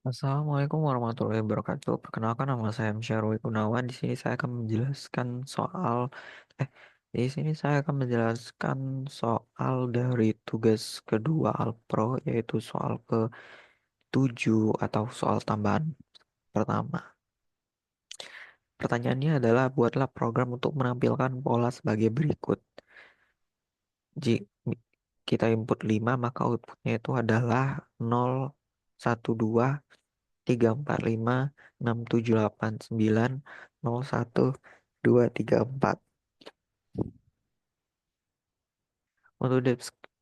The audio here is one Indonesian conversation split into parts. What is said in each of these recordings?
Assalamualaikum warahmatullahi wabarakatuh. Perkenalkan nama saya Syarwi Gunawan. Di sini saya akan menjelaskan soal eh di sini saya akan menjelaskan soal dari tugas kedua Alpro yaitu soal ke-7 atau soal tambahan pertama. Pertanyaannya adalah buatlah program untuk menampilkan pola sebagai berikut. Jika kita input 5 maka outputnya itu adalah 0, 1, 2, 3, 4, 5, 6, 7, 8, 9, 0, 1, 2, 3, 4.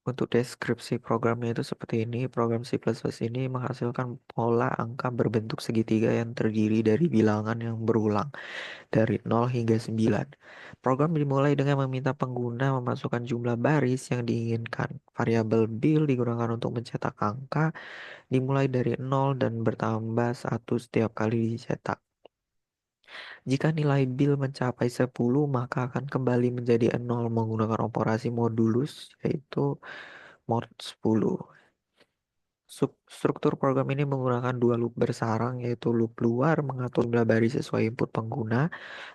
Untuk deskripsi programnya itu seperti ini. Program C++ ini menghasilkan pola angka berbentuk segitiga yang terdiri dari bilangan yang berulang dari 0 hingga 9. Program dimulai dengan meminta pengguna memasukkan jumlah baris yang diinginkan. Variabel bil digunakan untuk mencetak angka dimulai dari 0 dan bertambah 1 setiap kali dicetak. Jika nilai bil mencapai 10, maka akan kembali menjadi 0 menggunakan operasi modulus, yaitu mod 10. Struktur program ini menggunakan dua loop bersarang, yaitu loop luar mengatur jumlah baris sesuai input pengguna,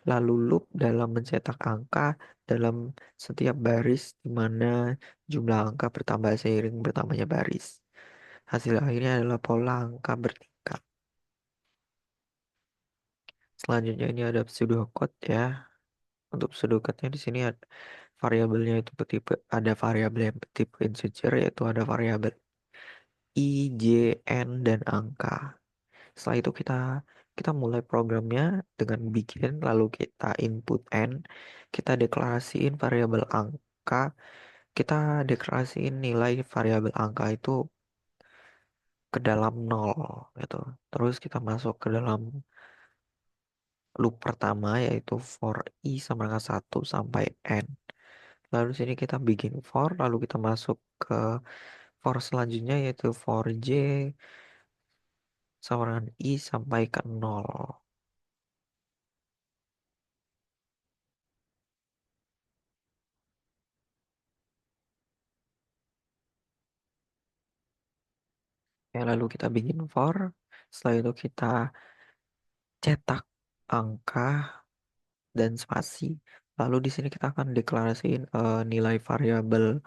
lalu loop dalam mencetak angka dalam setiap baris, di mana jumlah angka bertambah seiring bertambahnya baris. Hasil akhirnya adalah pola angka bertingkat. Selanjutnya ini ada pseudocode ya. Untuk pseudocode-nya di sini ada variabelnya itu bertipe ada variabel yang bertipe integer yaitu ada variabel I, J, N dan angka. Setelah itu kita mulai programnya dengan bikin lalu kita input N, kita deklarasiin variabel angka, kita deklarasiin nilai variabel angka itu ke dalam nol gitu. Terus kita masuk ke dalam loop pertama yaitu for I sama dengan 1 sampai N. Lalu sini kita bikin for, lalu kita masuk ke for selanjutnya yaitu for J sama dengan I sampai ke 0. Ya, lalu kita bikin for, setelah itu kita cetak angka dan spasi. Lalu di sini kita akan deklarasiin nilai variabel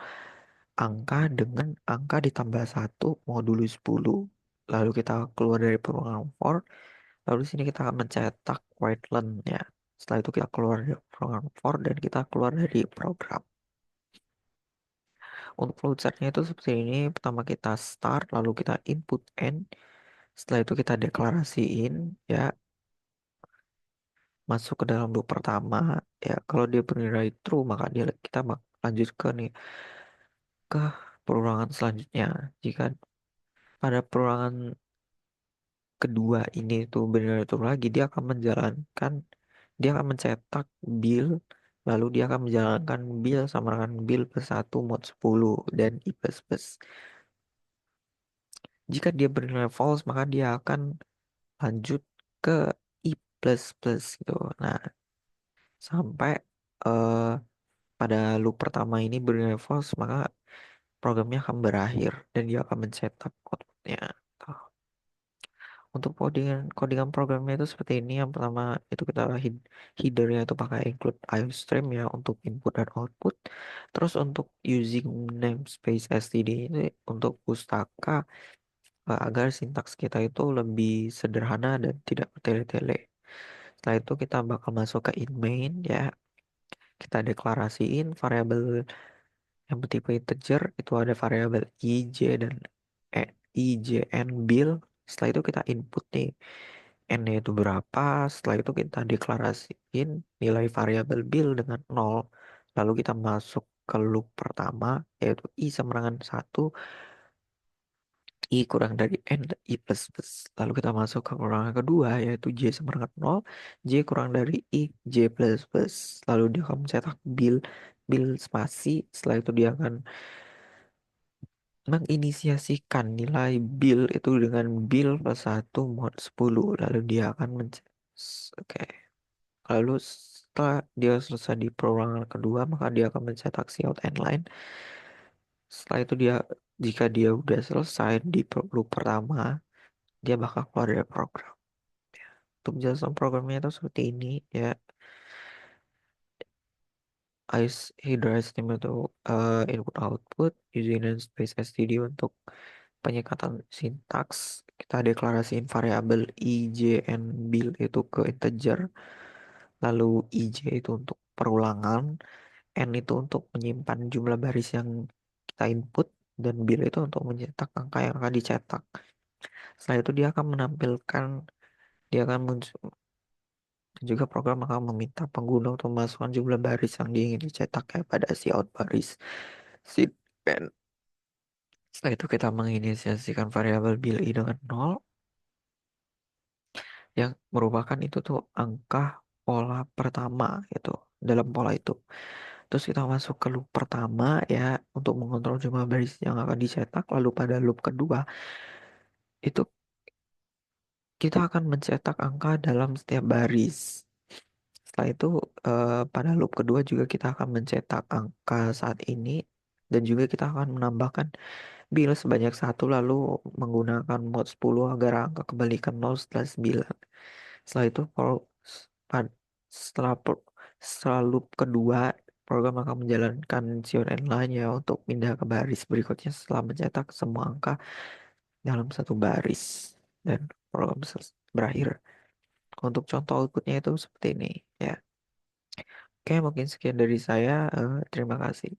angka dengan angka ditambah 1 modulus 10. Lalu kita keluar dari program for, lalu di sini kita akan mencetak white len ya. Setelah itu kita keluar dari program for dan kita keluar dari program. Untuk flowchartnya itu seperti ini. Pertama kita start, lalu kita input N. Setelah itu kita deklarasiin ya masuk ke dalam loop pertama. Ya kalau dia bernilai true maka kita lanjut ke nih ke perulangan selanjutnya. Jika pada perulangan kedua ini tuh bernilai true lagi, dia akan mencetak bill, lalu dia akan menjalankan bill sama dengan bill plus 1 mod 10 dan I plus plus. Jika dia bernilai false, maka dia akan lanjut ke I plus plus gitu. Nah, sampai eh, pada loop pertama ini bernilai false, maka programnya akan berakhir dan dia akan mencetak outputnya. Tuh. Untuk codingan programnya itu seperti ini. Yang pertama itu kita headernya itu pakai include IOStream ya untuk input dan output. Terus untuk using namespace std ini untuk pustaka agar sintaks kita itu lebih sederhana dan tidak bertele-tele. Setelah itu kita bakal masuk ke in main ya. Kita deklarasiin variabel yang bertipe integer itu ada variabel i, j dan i, j, n bill. Setelah itu kita input nih n itu berapa. Setelah itu kita deklarasiin nilai variabel bill dengan 0. Lalu kita masuk ke loop pertama yaitu i sama dengan 1 I kurang dari N, I plus plus. Lalu kita masuk ke kurangan kedua, yaitu J sama dengan 0. J kurang dari I, J plus plus. Lalu dia akan mencetak bill spasi. Setelah itu dia akan menginisiasikan nilai bill itu dengan bill plus 1 mod 10. Lalu dia akan mencetak. Oke. Lalu setelah dia selesai di perorangan kedua, maka dia akan mencetak cout end line. Setelah itu jika dia udah selesai di loop pertama, dia bakal keluar dari program. Untuk menjelaskan programnya itu seperti ini ya. Hydra Estimate itu input output using namespace std untuk penyekatan sintaks. Kita deklarasiin variabel I, J, N, Bil itu ke integer. Lalu IJ itu untuk perulangan, N itu untuk menyimpan jumlah baris yang kita input, dan Bil itu untuk mencetak angka yang akan dicetak. Setelah itu dia akan muncul, dan juga program akan meminta pengguna untuk memasukkan jumlah baris yang diingin dicetak kayak pada si out baris, si pen. Setelah itu kita menginisiasikan variabel Bil I dengan 0, yang merupakan itu tuh angka pola pertama itu dalam pola itu. Terus kita masuk ke loop pertama ya untuk mengontrol jumlah baris yang akan dicetak. Lalu pada loop kedua itu kita akan mencetak angka dalam setiap baris. Setelah itu pada loop kedua juga kita akan mencetak angka saat ini, dan juga kita akan menambahkan bil sebanyak satu, lalu menggunakan mod 10 agar angka kembali ke 0 setelah 9. Setelah itu pad- setelah pro- setelah loop kedua, program akan menjalankan CNN lainnya untuk pindah ke baris berikutnya setelah mencetak semua angka dalam satu baris, dan program berakhir. Untuk contoh outputnya itu seperti ini ya. Oke, mungkin sekian dari saya. Terima kasih.